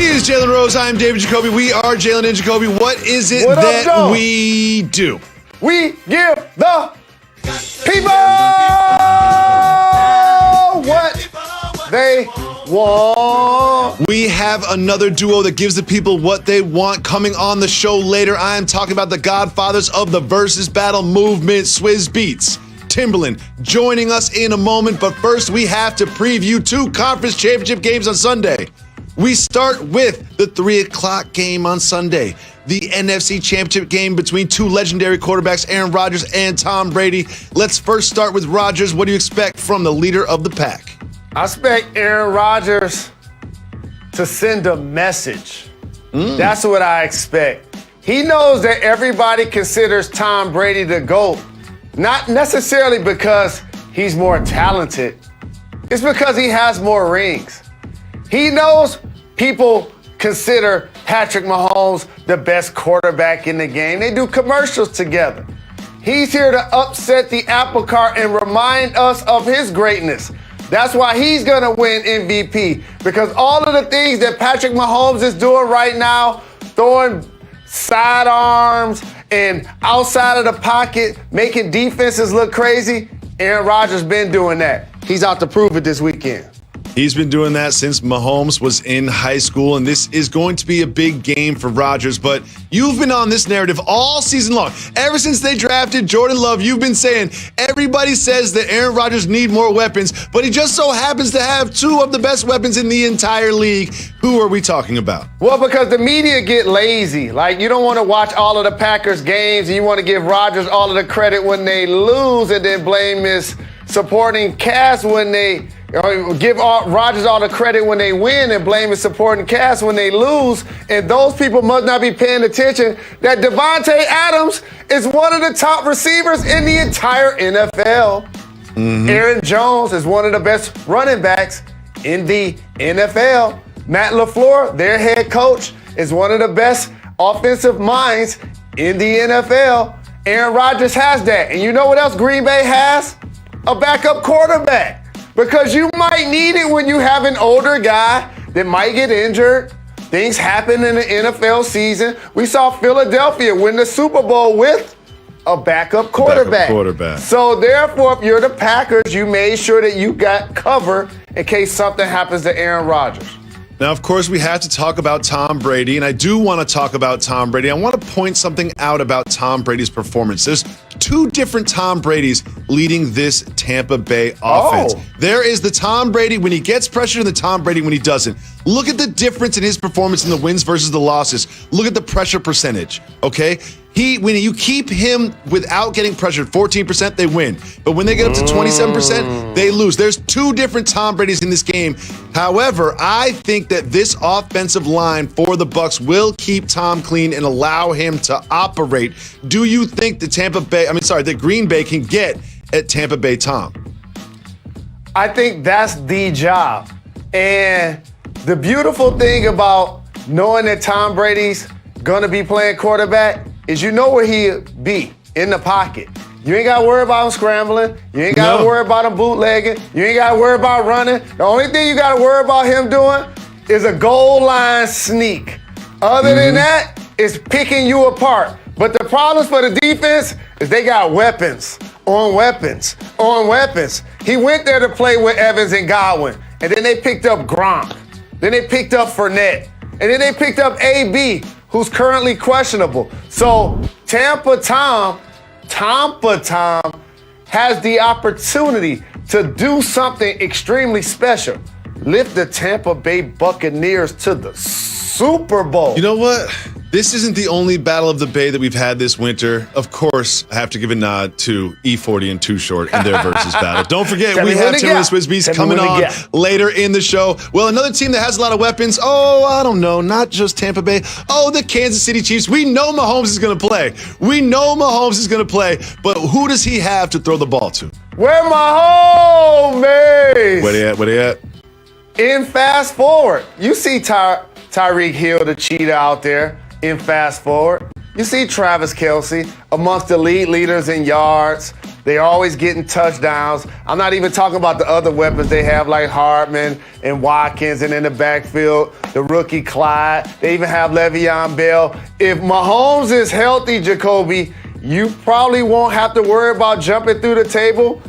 He is Jalen Rose. I am David Jacoby. We are Jalen and Jacoby. What is it that we do? We give the people what they want. We have another duo that gives the people what they want coming on the show later. I am talking about the godfathers of the versus battle movement, Swizz Beatz, Timberland, joining us in a moment. But first, we have to preview two conference championship games on Sunday. We start with the 3 o'clock game on Sunday, the NFC Championship game between two legendary quarterbacks, Aaron Rodgers and Tom Brady. Let's first start with Rodgers. What do you expect from the leader of the pack? I expect Aaron Rodgers to send a message. That's what I expect. He knows that everybody considers Tom Brady the GOAT, not necessarily because he's more talented. It's because he has more rings. He knows people consider Patrick Mahomes the best quarterback in the game. They do commercials together. He's here to upset the apple cart and remind us of his greatness. That's why he's going to win MVP, because all of the things that Patrick Mahomes is doing right now, throwing sidearms and outside of the pocket, making defenses look crazy, Aaron Rodgers been doing that. He's out to prove it this weekend. He's been doing that since Mahomes was in high school, and this is going to be a big game for Rodgers. But you've been on this narrative all season long. Ever since they drafted Jordan Love, you've been saying everybody says that Aaron Rodgers need more weapons, but he just so happens to have two of the best weapons in the entire league. Who are we talking about? Well, because the media get lazy. Like, you don't want to watch all of the Packers games, and you want to give Rodgers all of the credit when they lose and then blame his supporting cast when they give Rodgers all the credit when they win and blame his supporting cast when they lose. And those people must not be paying attention that Devontae Adams is one of the top receivers in the entire NFL. Aaron Jones is one of the best running backs in the NFL. Matt LaFleur, their head coach, is one of the best offensive minds in the NFL. Aaron Rodgers has that. And you know what else Green Bay has? A backup quarterback. Because you might need it when you have an older guy that might get injured. Things happen in the NFL season. We saw Philadelphia win the Super Bowl with a backup quarterback. So therefore, if you're the Packers, you made sure that you got cover in case something happens to Aaron Rodgers. Now, of course, we have to talk about Tom Brady, and I do want to talk about Tom Brady. I want to point something out about Tom Brady's performance. There's two different Tom Bradys leading this Tampa Bay offense. There is the Tom Brady when he gets pressure and the Tom Brady when he doesn't. Look at the difference in his performance in the wins versus the losses. Look at the pressure percentage, okay? When you keep him without getting pressured, 14%, they win. But when they get up to 27%, they lose. There's two different Tom Bradys in this game. However, I think that this offensive line for the Bucs will keep Tom clean and allow him to operate. Do you think that Green Bay can get at Tampa Bay Tom? I think that's the job. And the beautiful thing about knowing that Tom Brady's gonna be playing quarterback is you know where he'll be, in the pocket. You ain't got to worry about him scrambling. You ain't got to worry about him bootlegging. You ain't got to worry about running. The only thing you got to worry about him doing is a goal line sneak. Other than that, it's picking you apart. But the problems for the defense is they got weapons on weapons on weapons. He went there to play with Evans and Godwin, and then they picked up Gronk. Then they picked up Fournette. And then they picked up AB, who's currently questionable. So Tampa Tom has the opportunity to do something extremely special. Lift the Tampa Bay Buccaneers to the Super Bowl. You know what? This isn't the only Battle of the Bay that we've had this winter. Of course, I have to give a nod to E40 and Too Short and their versus battle. Don't forget, we have Timberland Swizz Beatz coming on later in the show. Well, another team that has a lot of weapons. Oh, I don't know, not just Tampa Bay. Oh, the Kansas City Chiefs. We know Mahomes is going to play. But who does he have to throw the ball to? Where Mahomes is? Where they at? In fast forward, you see Tyreek Hill, the cheetah out there. In fast forward, you see Travis Kelce amongst the league leaders in yards, They're always getting touchdowns. I'm not even talking about the other weapons they have like Hardman and Watkins, and in the backfield, the rookie Clyde. They even have Le'Veon Bell. If Mahomes is healthy, Jacoby, you probably won't have to worry about jumping through the table,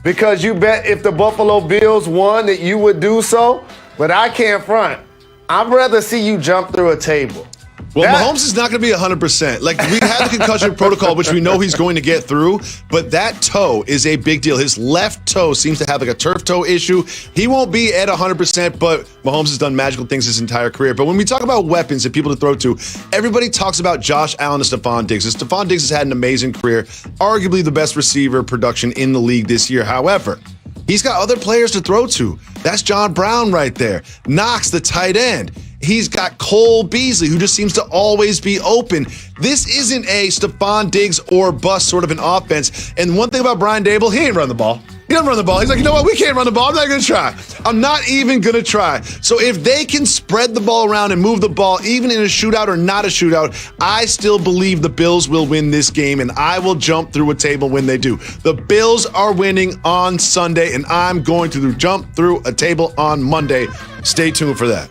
because you bet if the Buffalo Bills won that you would do so. But I can't front. I'd rather see you jump through a table. Well, Mahomes is not going to be 100%. Like, we have the concussion protocol, which we know he's going to get through, but that toe is a big deal. His left toe seems to have like a turf toe issue. He won't be at 100%, but Mahomes has done magical things his entire career. But when we talk about weapons and people to throw to, everybody talks about Josh Allen and Stephon Diggs. And Stephon Diggs has had an amazing career, arguably the best receiver production in the league this year. However, he's got other players to throw to. That's John Brown right there. Knox, the tight end. He's got Cole Beasley, who just seems to always be open. This isn't a Stephon Diggs or bust sort of an offense. And one thing about Brian Dable, he ain't run the ball. He doesn't run the ball. He's like, you know what? We can't run the ball. I'm not going to try. I'm not even going to try. So if they can spread the ball around and move the ball, even in a shootout or not a shootout, I still believe the Bills will win this game, and I will jump through a table when they do. The Bills are winning on Sunday, and I'm going to jump through a table on Monday. Stay tuned for that.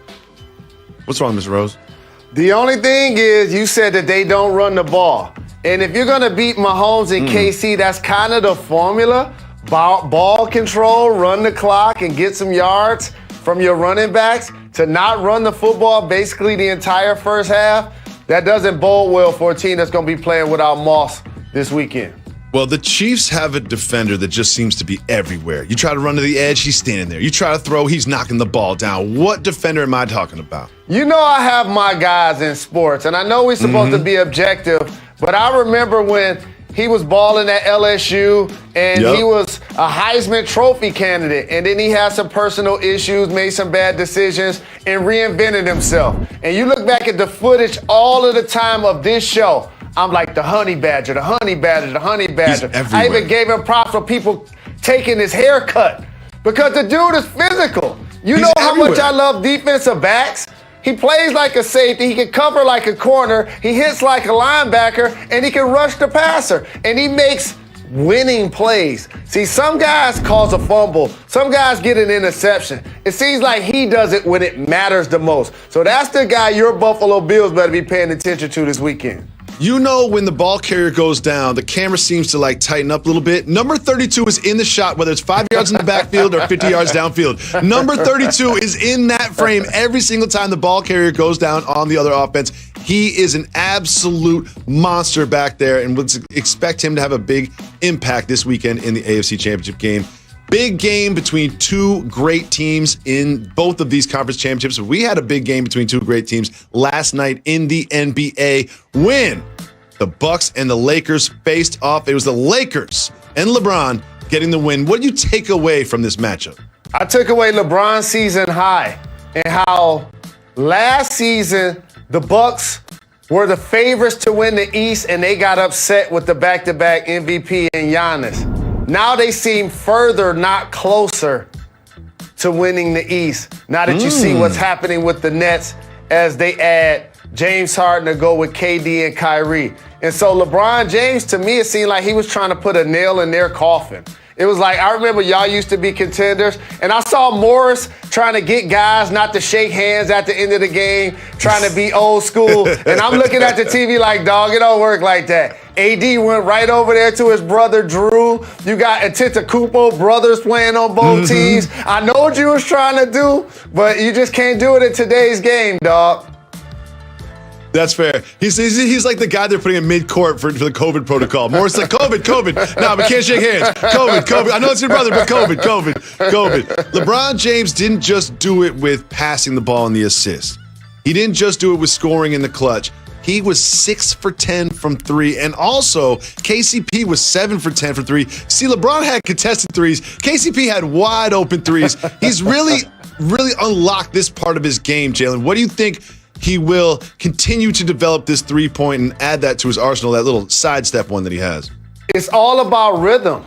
What's wrong, Mr. Rose? The only thing is, you said that they don't run the ball. And if you're going to beat Mahomes and KC, that's kind of the formula. Ball control, run the clock, and get some yards from your running backs. To not run the football basically the entire first half, that doesn't bode well for a team that's going to be playing without Moss this weekend. Well, the Chiefs have a defender that just seems to be everywhere. You try to run to the edge, he's standing there. You try to throw, he's knocking the ball down. What defender am I talking about? You know I have my guys in sports, and I know we're supposed to be objective, but I remember when he was balling at LSU, and he was a Heisman Trophy candidate, and then he had some personal issues, made some bad decisions, and reinvented himself. And you look back at the footage all of the time of this show, I'm like, the honey badger, the honey badger, the honey badger. I even gave him props for people taking his haircut, because the dude is physical. You know how much I love defensive backs? He plays like a safety, he can cover like a corner, he hits like a linebacker, and he can rush the passer. And he makes winning plays. See, some guys cause a fumble, some guys get an interception. It seems like he does it when it matters the most. So that's the guy your Buffalo Bills better be paying attention to this weekend. You know, when the ball carrier goes down, the camera seems to like tighten up a little bit. Number 32 is in the shot, whether it's 5 yards in the backfield or 50 yards downfield. Number 32 is in that frame every single time the ball carrier goes down on the other offense. He is an absolute monster back there, and would expect him to have a big impact this weekend in the AFC Championship game. Big game between two great teams in both of these conference championships. We had a big game between two great teams last night in the NBA when the Bucks and the Lakers faced off. It was the Lakers and LeBron getting the win. What do you take away from this matchup? I took away LeBron's season high and how last season the Bucks were the favorites to win the East, and they got upset with the back-to-back MVP and Giannis. Now they seem further, not closer, to winning the East. Now that you see what's happening with the Nets as they add James Harden to go with KD and Kyrie. And so LeBron James, to me, it seemed like he was trying to put a nail in their coffin. It was like, I remember y'all used to be contenders, and I saw Morris trying to get guys not to shake hands at the end of the game, trying to be old school. And I'm looking at the TV like, dog, it don't work like that. AD went right over there to his brother, Drew. You got Antetokounmpo brothers playing on both teams. I know what you was trying to do, but you just can't do it in today's game, dog. That's fair. He's like the guy they're putting in mid-court for the COVID protocol. Morris like, COVID. No, we can't shake hands. COVID. I know it's your brother, but COVID. LeBron James didn't just do it with passing the ball and the assist. He didn't just do it with scoring in the clutch. He was 6 for 10 from three. And also, KCP was 7 for 10 from three. See, LeBron had contested threes. KCP had wide open threes. He's really unlocked this part of his game, Jalen. What do you think he will continue to develop this three-point and add that to his arsenal, that little sidestep one that he has? It's all about rhythm.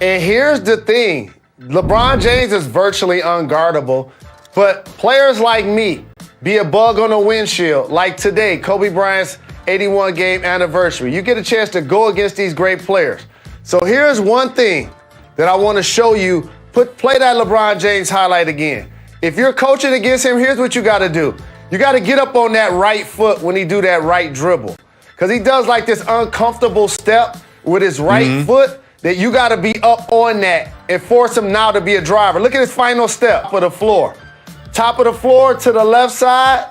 And here's the thing. LeBron James is virtually unguardable, but players like me, be a bug on a windshield, like today, Kobe Bryant's 81 game anniversary. You get a chance to go against these great players. So here's one thing that I want to show you. Play that LeBron James highlight again. If you're coaching against him, here's what you got to do. You got to get up on that right foot when he do that right dribble. Because he does like this uncomfortable step with his right foot that you got to be up on that and force him now to be a driver. Look at his final step. Top of the floor. Top of the floor to the left side.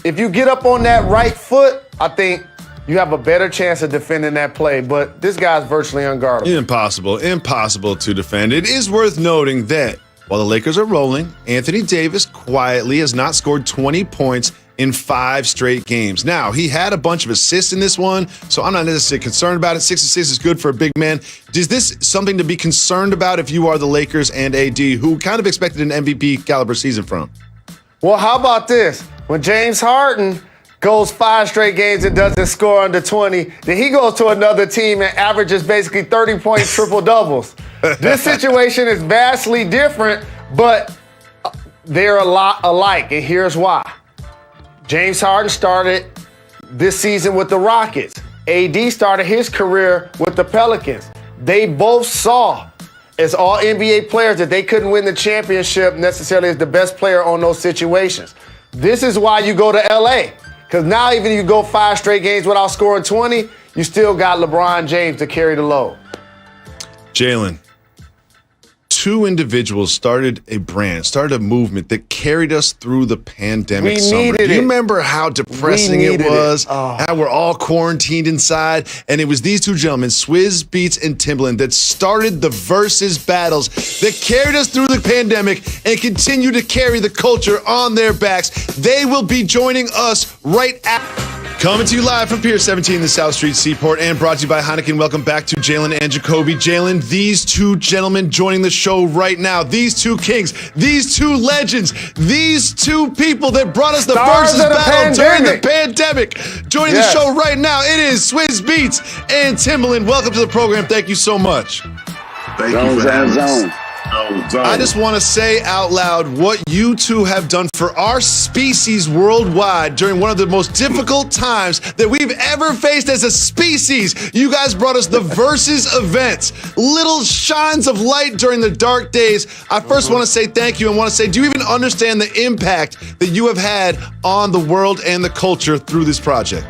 If you get up on that right foot, I think you have a better chance of defending that play. But this guy's virtually unguardable. Impossible to defend. It is worth noting that while the Lakers are rolling, Anthony Davis quietly has not scored 20 points in 5 straight games. Now, he had a bunch of assists in this one, so I'm not necessarily concerned about it. 6 assists is good for a big man. Is this something to be concerned about if you are the Lakers and AD, who kind of expected an MVP caliber season from? Well, how about this? When James Harden goes 5 straight games and doesn't score under 20, then he goes to another team and averages basically 30-point triple-doubles. This situation is vastly different, but they're a lot alike, and here's why. James Harden started this season with the Rockets. AD started his career with the Pelicans. They both saw, as all NBA players, that they couldn't win the championship necessarily as the best player on those situations. This is why you go to LA. Because now even if you go 5 straight games without scoring 20, you still got LeBron James to carry the load. Jalen, 2 individuals started a movement that carried us through the pandemic summer. Do you remember how depressing it was? How we're all quarantined inside? And it was these 2 gentlemen, Swizz Beatz and Timbaland, that started the versus battles that carried us through the pandemic and continue to carry the culture on their backs. They will be joining us right after. Coming to you live from Pier 17 in the South Street Seaport and brought to you by Heineken. Welcome back to Jalen and Jacoby. Jalen, these 2 gentlemen joining the show right now. These 2 kings, these 2 legends, these 2 people that brought us the versus battle during the pandemic. Joining the show right now, it is Swizz Beatz and Timbaland. Welcome to the program. Thank you so much. Thank you for having us. I just want to say out loud what you 2 have done for our species worldwide during one of the most difficult times that we've ever faced as a species. You guys brought us the versus events, little shines of light during the dark days. I first want to say thank you and want to say, do you even understand the impact that you have had on the world and the culture through this project?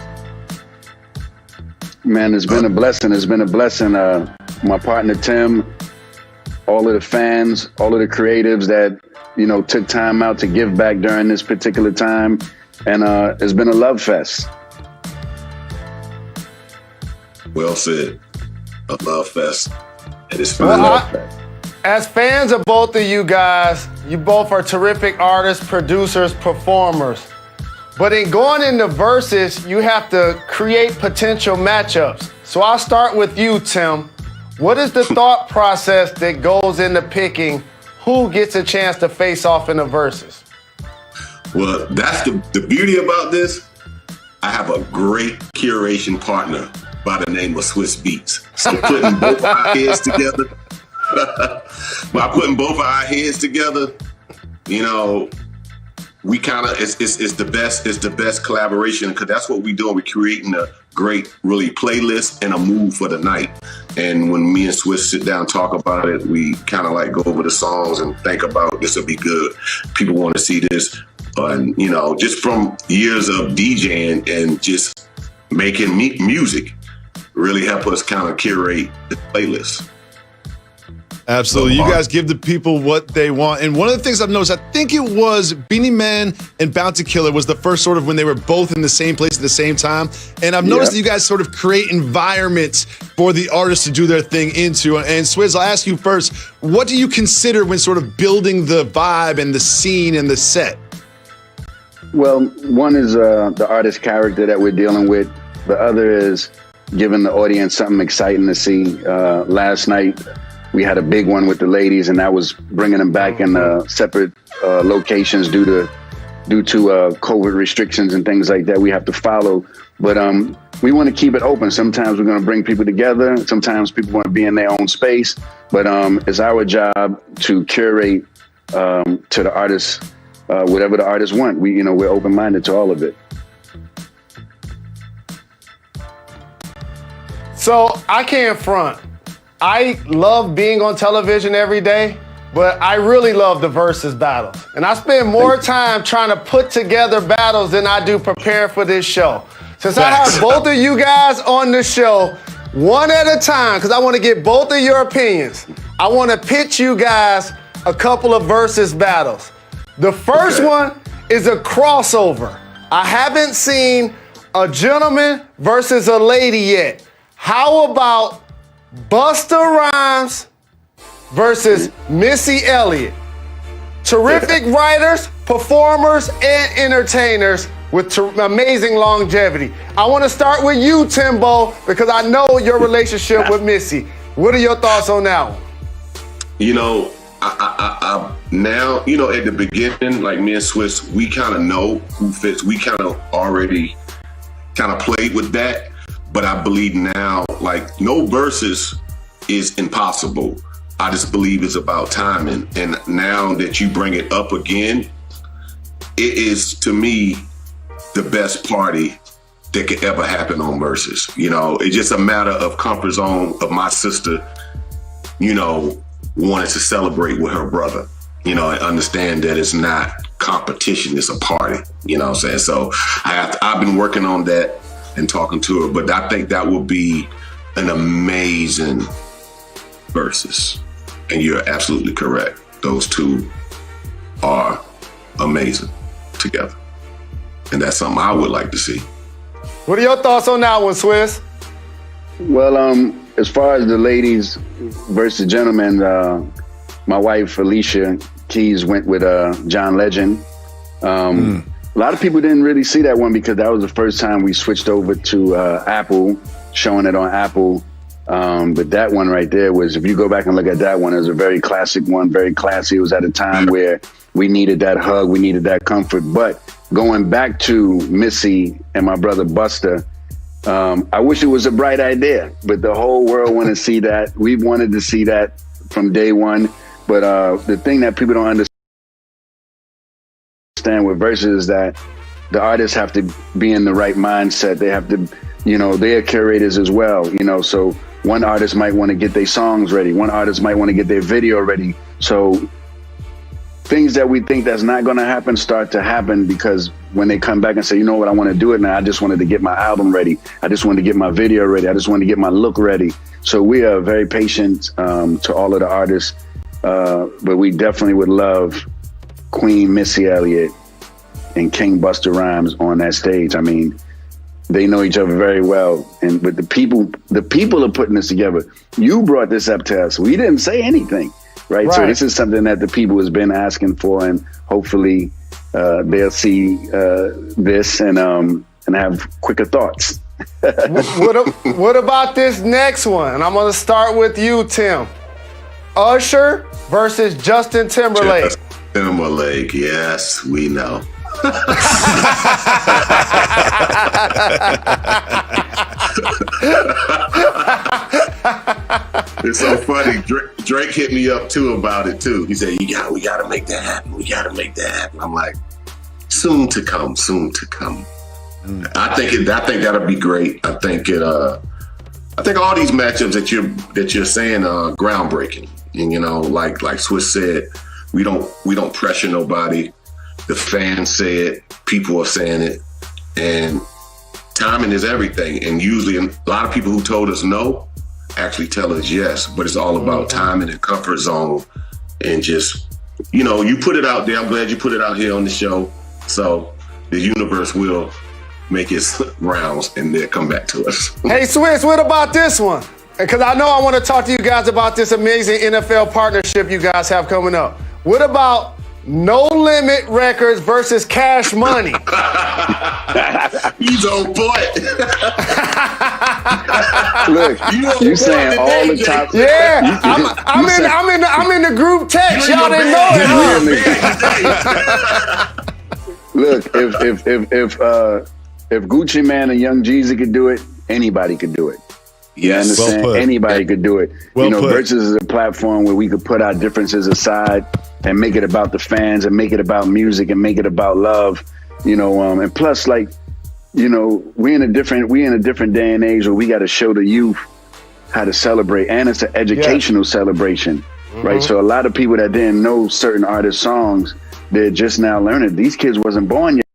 Man, it's been a blessing. It's been a blessing. My partner, Tim, all of the fans, all of the creatives that, took time out to give back during this particular time. And it's been a love fest. Well said. A love fest. And it's been a love fest. As fans of both of you guys, you both are terrific artists, producers, performers. But in going into verses, you have to create potential matchups. So I'll start with you, Tim. What is the thought process that goes into picking who gets a chance to face off in the verses? Well, that's the beauty about this. I have a great curation partner by the name of Swizz Beatz. So putting both our heads together, by putting both our heads together, we kind of it's the best collaboration, because that's what we do. We're creating a great really playlist and a mood for the night. And when me and Swizz sit down and talk about it, we kind of like go over the songs and think about this will be good. People want to see this, and just from years of DJing and just making music, really help us kind of curate the playlist. Absolutely. You guys give the people what they want. And one of the things I've noticed, I think it was Beanie Man and Bounty Killer was the first sort of when they were both in the same place at the same time. And I've noticed that you guys sort of create environments for the artists to do their thing into. And Swizz, I'll ask you first, what do you consider when sort of building the vibe and the scene and the set? Well, one is the artist character that we're dealing with. The other is giving the audience something exciting to see. Last night, we had a big one with the ladies, and that was bringing them back in separate locations due to COVID restrictions and things like that we have to follow. But we want to keep it open. Sometimes we're going to bring people together. Sometimes people want to be in their own space. But it's our job to curate to the artists whatever the artists want. We're open-minded to all of it. So I can't front. I love being on television every day, but I really love the versus battles. And I spend more time trying to put together battles than I do prepare for this show. Since I have both of you guys on the show, one at a time, because I want to get both of your opinions, I want to pitch you guys a couple of versus battles. The first one is a crossover. I haven't seen a gentleman versus a lady yet. How about Busta Rhymes versus Missy Elliott? Terrific writers, performers, and entertainers with amazing longevity. I want to start with you, Timbo, because I know your relationship with Missy. What are your thoughts on that one? You know, I now, you know, at the beginning, like me and Swiss, we kind of know who fits. We kind of already kind of played with that. But I believe now, like, no versus is impossible. I just believe it's about timing. And now that you bring it up again, it is, to me, the best party that could ever happen on versus. You know, it's just a matter of comfort zone of my sister, you know, wanted to celebrate with her brother, you know, and understand that it's not competition, it's a party, you know what I'm saying? So I've been working on that and talking to her, but I think that would be an amazing versus. And you're absolutely correct. Those two are amazing together. And that's something I would like to see. What are your thoughts on that one, Swiss? Well, as far as the ladies versus gentlemen, my wife, Alicia Keys, went with John Legend. A lot of people didn't really see that one because that was the first time we switched over to Apple, showing it on Apple. But that one right there was, if you go back and look at that one, it was a very classic one, very classy. It was at a time where we needed that hug, we needed that comfort. But going back to Missy and my brother Busta, I wish it was a bright idea, but the whole world wanted to see that. We wanted to see that from day one. But the thing that people don't understand with versus is that the artists have to be in the right mindset. They have to, you know, they are curators as well, you know, so one artist might want to get their songs ready. One artist might want to get their video ready. So things that we think that's not going to happen start to happen because when they come back and say, you know what, I want to do it now. I just wanted to get my album ready. I just wanted to get my video ready. I just wanted to get my look ready. So we are very patient to all of the artists. But we definitely would love Queen Missy Elliott and King Busta Rhymes on that stage. I mean, they know each other very well. And but the people are putting this together. You brought this up to us. We didn't say anything. Right. So this is something that the people has been asking for, and hopefully they'll see this and have quicker thoughts. What about this next one? And I'm going to start with you, Tim. Usher versus Justin Timberlake. Justin Timberlake, yes, we know. It's so funny. Drake hit me up too about it too. He said, we gotta make that happen. We gotta make that happen. I'm like, soon to come. I think that'll be great. I think all these matchups that you're saying are groundbreaking. And you know, like Swiss said, we don't pressure nobody. The fans say it, people are saying it, and timing is everything. And usually a lot of people who told us no actually tell us yes, but it's all about timing and comfort zone. And just, you know, you put it out there. I'm glad you put it out here on the show. So the universe will make its rounds and they'll come back to us. Hey, Swiss, what about this one? Because I know I want to talk to you guys about this amazing NFL partnership you guys have coming up. What about No Limit Records versus Cash Money? He's on point. Look, you saying all the top. Yeah, I'm in the group text. Y'all didn't know it. Look, if Gucci Mane and Young Jeezy could do it, anybody could do it. You understand? Well put. Anybody could do it. Well put. Versus is a platform where we could put our differences aside and make it about the fans and make it about music and make it about love. You know, and plus, like, you know, we in a different day and age where we got to show the youth how to celebrate, and it's an educational celebration, right? So a lot of people that didn't know certain artists' songs, they're just now learning. These kids wasn't born yet.